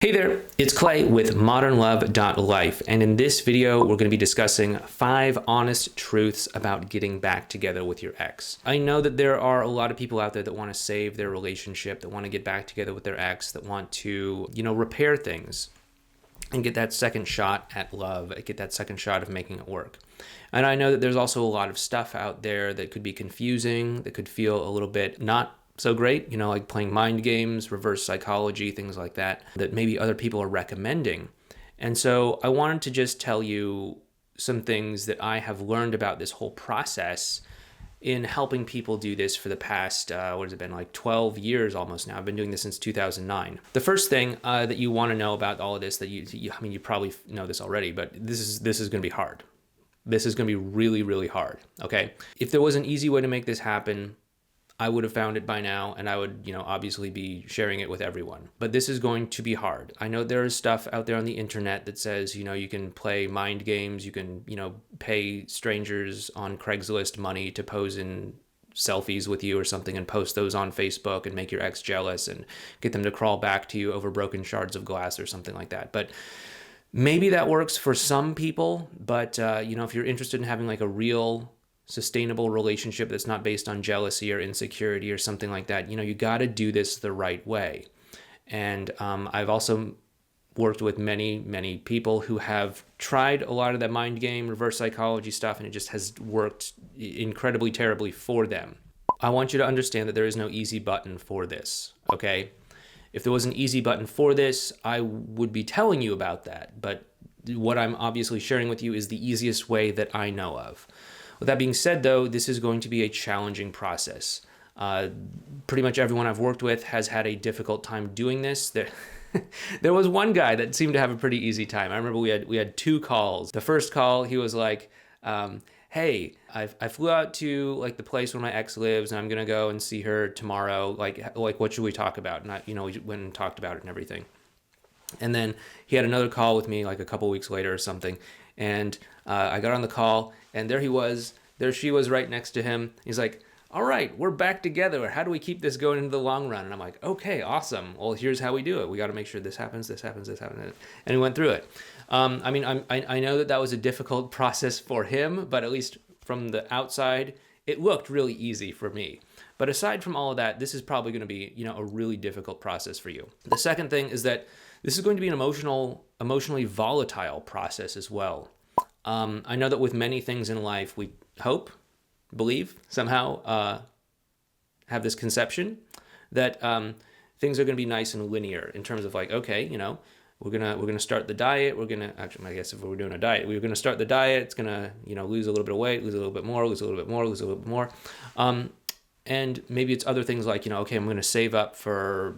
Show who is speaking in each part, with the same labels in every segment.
Speaker 1: Hey there, it's Clay with modernlove.life, and in this video, we're going to be discussing 5 honest truths about getting back together with your ex. I know that there are a lot of people out there that want to save their relationship, that want to get back together with their ex, that want to, repair things and get that second shot at love, get that second shot of making it work. And I know that there's also a lot of stuff out there that could be confusing, that could feel a little bit not so great, like playing mind games, reverse psychology, things like that maybe other people are recommending. And so I wanted to just tell you some things that I have learned about this whole process in helping people do this for the past, 12 years almost now. I've been doing this since 2009. The first thing that you want to know about all of this, that you probably know this already, but this is going to be hard. This is going to be really, really hard, okay? If there was an easy way to make this happen, I would have found it by now, and I would, obviously be sharing it with everyone. But this is going to be hard. I know there is stuff out there on the internet that says, you can play mind games, you can, pay strangers on Craigslist money to pose in selfies with you or something and post those on Facebook and make your ex jealous and get them to crawl back to you over broken shards of glass or something like that. But maybe that works for some people, but, if you're interested in having like a real sustainable relationship that's not based on jealousy or insecurity or something like that, you got to do this the right way. And I've also worked with many, many people who have tried a lot of that mind game, reverse psychology stuff, and it just has worked incredibly terribly for them. I want you to understand that there is no easy button for this, okay? If there was an easy button for this, I would be telling you about that. But what I'm obviously sharing with you is the easiest way that I know of. With that being said, though, this is going to be a challenging process. Pretty much everyone I've worked with has had a difficult time doing this. There was one guy that seemed to have a pretty easy time. I remember we had 2 calls. The first call, he was like, hey, I flew out to like the place where my ex lives, and I'm gonna go and see her tomorrow. Like what should we talk about? And we went and talked about it and everything. And then he had another call with me like a couple weeks later or something. And I got on the call, and there she was right next to him. He's like, all right, we're back together. How do we keep this going into the long run? And I'm like, okay, awesome. Well, here's how we do it. We got to make sure this happens, this happens, this happens. And we went through it. I know that was a difficult process for him, but at least from the outside, it looked really easy for me. But aside from all of that, this is probably going to be, a really difficult process for you. The second thing is that this is going to be an emotionally volatile process as well. I know that with many things in life, we believe, somehow have this conception that things are going to be nice and linear in terms of like, okay, we're gonna start the diet. I guess if we're doing a diet, we're gonna start the diet. It's gonna, lose a little bit of weight, lose a little bit more, lose a little bit more, lose a little bit more. And maybe it's other things like, okay, I'm going to save up for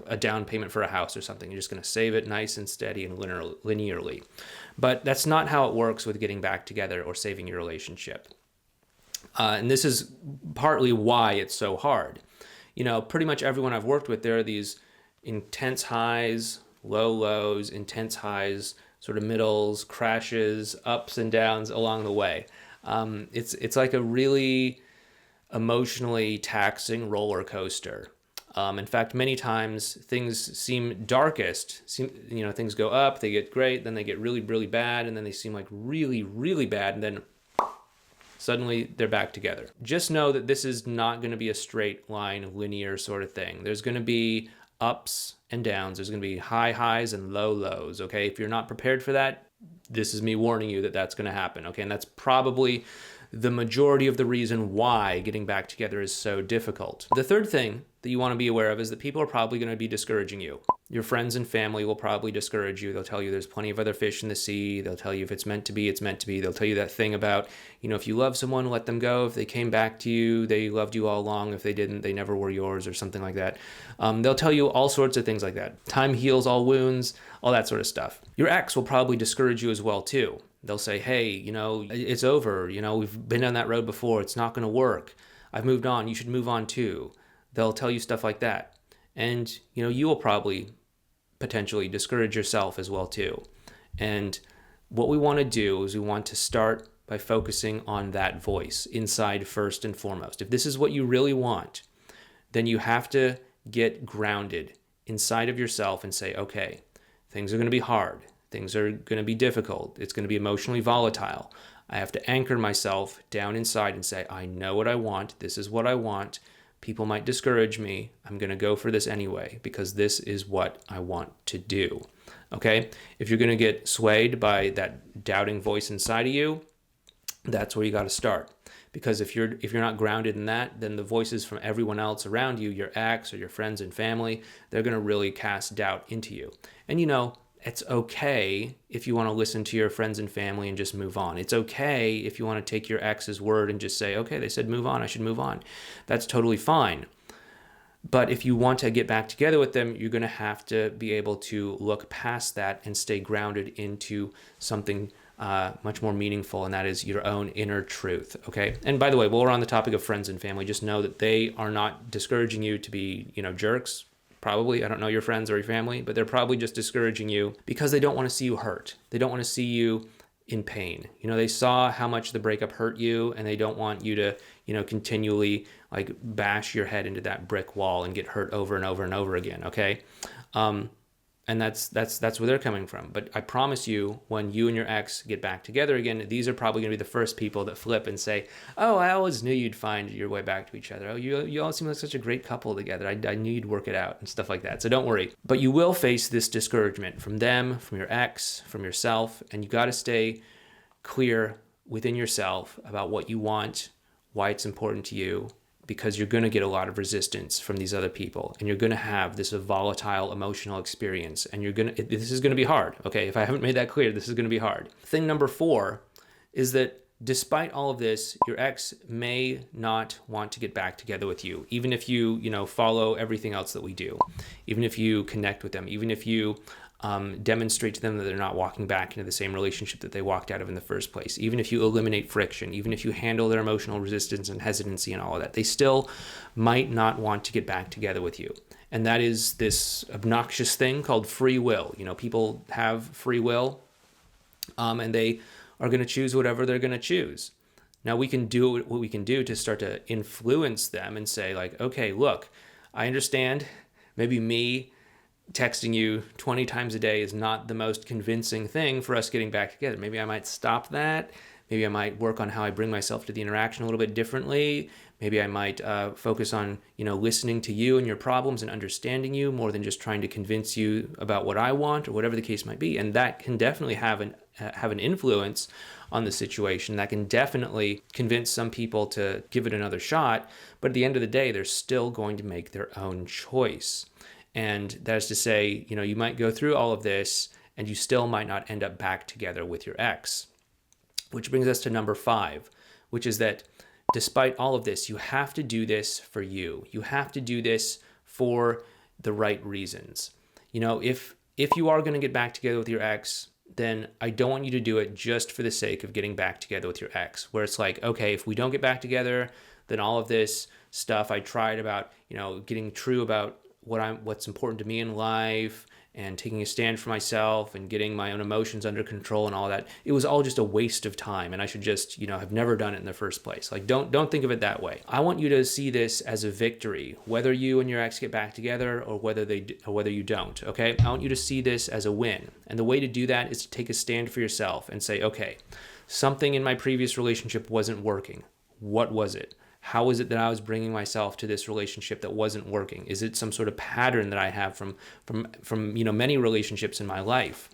Speaker 1: a down payment for a house or something. You're just going to save it nice and steady and linearly. But that's not how it works with getting back together or saving your relationship. And this is partly why it's so hard. Pretty much everyone I've worked with, there are these intense highs, low lows, intense highs, sort of middles, crashes, ups and downs along the way. It's like a really emotionally taxing roller coaster. In fact, many times things seem darkest. Things go up, they get great, then they get really, really bad, and then they seem like really, really bad, and then suddenly they're back together. Just know that this is not going to be a straight line, linear sort of thing. There's going to be ups and downs. There's going to be high highs and low lows, okay? If you're not prepared for that, this is me warning you that that's going to happen, okay? And that's probably the majority of the reason why getting back together is so difficult. The third thing that you want to be aware of is that people are probably going to be discouraging you. Your friends and family will probably discourage you. They'll tell you there's plenty of other fish in the sea. They'll tell you if it's meant to be, it's meant to be. They'll tell you that thing about, if you love someone, let them go. If they came back to you, they loved you all along. If they didn't, they never were yours, or something like that. They'll tell you all sorts of things like that. Time heals all wounds, all that sort of stuff. Your ex will probably discourage you as well too. They'll say, hey, it's over. We've been down that road before. It's not going to work. I've moved on. You should move on too. They'll tell you stuff like that. And, you will probably potentially discourage yourself as well too. And what we want to do is we want to start by focusing on that voice inside first and foremost. If this is what you really want, then you have to get grounded inside of yourself and say, okay, Things are going to be hard. Things are going to be difficult. It's going to be emotionally volatile. I have to anchor myself down inside and say, I know what I want. This is what I want. People might discourage me. I'm going to go for this anyway because this is what I want to do. Okay? If you're going to get swayed by that doubting voice inside of you, that's where you got to start. Because if you're not grounded in that, then the voices from everyone else around you, your ex or your friends and family, they're going to really cast doubt into you. And it's okay if you want to listen to your friends and family and just move on. It's okay if you want to take your ex's word and just say, okay, they said move on, I should move on. That's totally fine. But if you want to get back together with them, you're going to have to be able to look past that and stay grounded into something much more meaningful, and that is your own inner truth, okay? And by the way, while we're on the topic of friends and family, just know that they are not discouraging you to be, jerks. Probably, I don't know your friends or your family, but they're probably just discouraging you because they don't want to see you hurt. They don't want to see you in pain. They saw how much the breakup hurt you, and they don't want you to, continually like bash your head into that brick wall and get hurt over and over and over again, okay? And that's where they're coming from. But I promise you, when you and your ex get back together again, these are probably going to be the first people that flip and say, oh, I always knew you'd find your way back to each other. Oh, you all seem like such a great couple together. I knew you'd work it out and stuff like that. So don't worry. But you will face this discouragement from them, from your ex, from yourself. And you got to stay clear within yourself about what you want, why it's important to you, because you're going to get a lot of resistance from these other people, and you're going to have this volatile emotional experience, and this is going to be hard. Okay, if I haven't made that clear, this is going to be hard. Thing number 4 is that despite all of this, your ex may not want to get back together with you, even if you follow everything else that we do, even if you connect with them, even if you demonstrate to them that they're not walking back into the same relationship that they walked out of in the first place. Even if you eliminate friction, even if you handle their emotional resistance and hesitancy and all of that, they still might not want to get back together with you. And that is this obnoxious thing called free will. People have free will, and they are going to choose whatever they're going to choose. Now we can do what we can do to start to influence them and say like, okay, look, I understand maybe me texting you 20 times a day is not the most convincing thing for us getting back together. Maybe I might stop that. Maybe I might work on how I bring myself to the interaction a little bit differently. Maybe I might focus on, listening to you and your problems and understanding you more than just trying to convince you about what I want or whatever the case might be. And that can definitely have an influence on the situation. That can definitely convince some people to give it another shot. But at the end of the day, they're still going to make their own choice. And that is to say, you might go through all of this and you still might not end up back together with your ex. Which brings us to number 5, which is that despite all of this, you have to do this for you. You have to do this for the right reasons. If you are going to get back together with your ex, then I don't want you to do it just for the sake of getting back together with your ex, where it's like, okay, if we don't get back together, then all of this stuff I tried about, getting true about what's important to me in life and taking a stand for myself and getting my own emotions under control and all that, it was all just a waste of time, and I should just, have never done it in the first place. Like, don't think of it that way. I want you to see this as a victory, whether you and your ex get back together or whether you don't, okay? I want you to see this as a win. And the way to do that is to take a stand for yourself and say, okay, something in my previous relationship wasn't working. What was it? How is it that I was bringing myself to this relationship that wasn't working? Is it some sort of pattern that I have from many relationships in my life?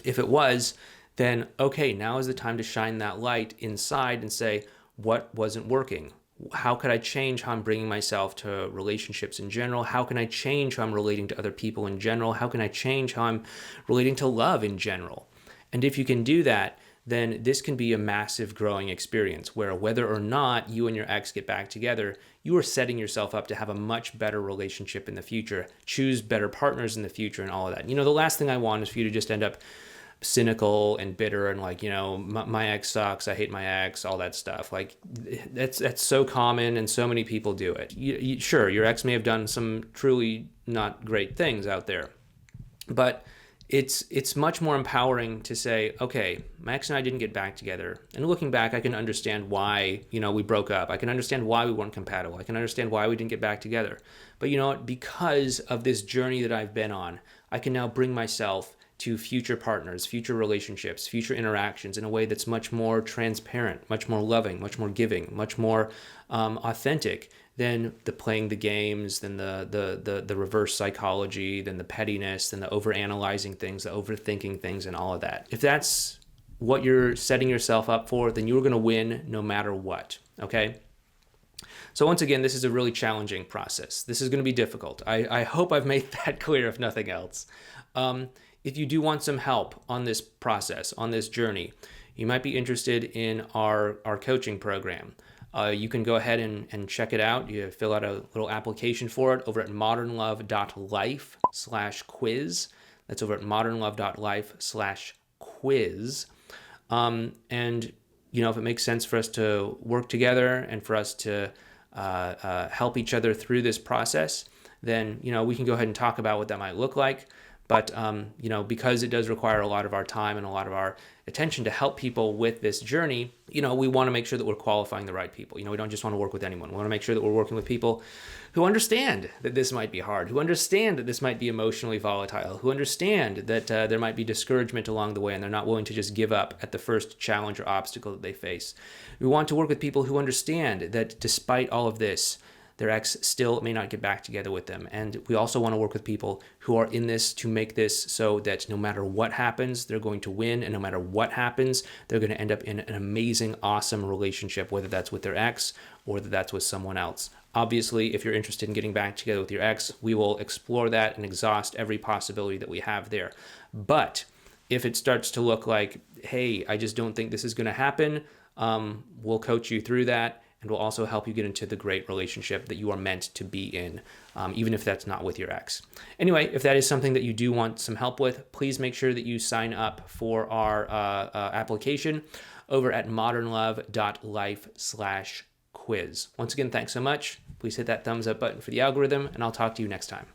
Speaker 1: If it was, then okay, now is the time to shine that light inside and say, what wasn't working? How could I change how I'm bringing myself to relationships in general? How can I change how I'm relating to other people in general? How can I change how I'm relating to love in general? And if you can do that, then this can be a massive growing experience where whether or not you and your ex get back together, you are setting yourself up to have a much better relationship in the future, choose better partners in the future and all of that. The last thing I want is for you to just end up cynical and bitter and like, my ex sucks, I hate my ex, all that stuff. Like that's so common and so many people do it. Sure, your ex may have done some truly not great things out there, but it's much more empowering to say, okay, my ex and I didn't get back together. And looking back, I can understand why, we broke up. I can understand why we weren't compatible. I can understand why we didn't get back together. But you know what? Because of this journey that I've been on, I can now bring myself to future partners, future relationships, future interactions in a way that's much more transparent, much more loving, much more giving, much more authentic than the playing the games, than the reverse psychology, than the pettiness, than the overanalyzing things, the overthinking things, and all of that. If that's what you're setting yourself up for, then you're going to win no matter what, okay? So once again, this is a really challenging process. This is going to be difficult. I hope I've made that clear, if nothing else. If you do want some help on this process, on this journey, you might be interested in our coaching program. You can go ahead and check it out. You fill out a little application for it over at modernlove.life/quiz. That's over at modernlove.life/quiz. And if it makes sense for us to work together and for us to help each other through this process, then we can go ahead and talk about what that might look like. But because it does require a lot of our time and a lot of our attention to help people with this journey, we want to make sure that we're qualifying the right people. We don't just want to work with anyone. We want to make sure that we're working with people who understand that this might be hard, who understand that this might be emotionally volatile, who understand that there might be discouragement along the way, and they're not willing to just give up at the first challenge or obstacle that they face. We want to work with people who understand that despite all of this, their ex still may not get back together with them. And we also want to work with people who are in this to make this so that no matter what happens, they're going to win. And no matter what happens, they're going to end up in an amazing, awesome relationship, whether that's with their ex or whether that's with someone else. Obviously, if you're interested in getting back together with your ex, we will explore that and exhaust every possibility that we have there. But if it starts to look like, hey, I just don't think this is going to happen, we'll coach you through that. And will also help you get into the great relationship that you are meant to be in, even if that's not with your ex. Anyway, if that is something that you do want some help with, please make sure that you sign up for our application over at modernlove.life/quiz. Once again, thanks so much. Please hit that thumbs up button for the algorithm, and I'll talk to you next time.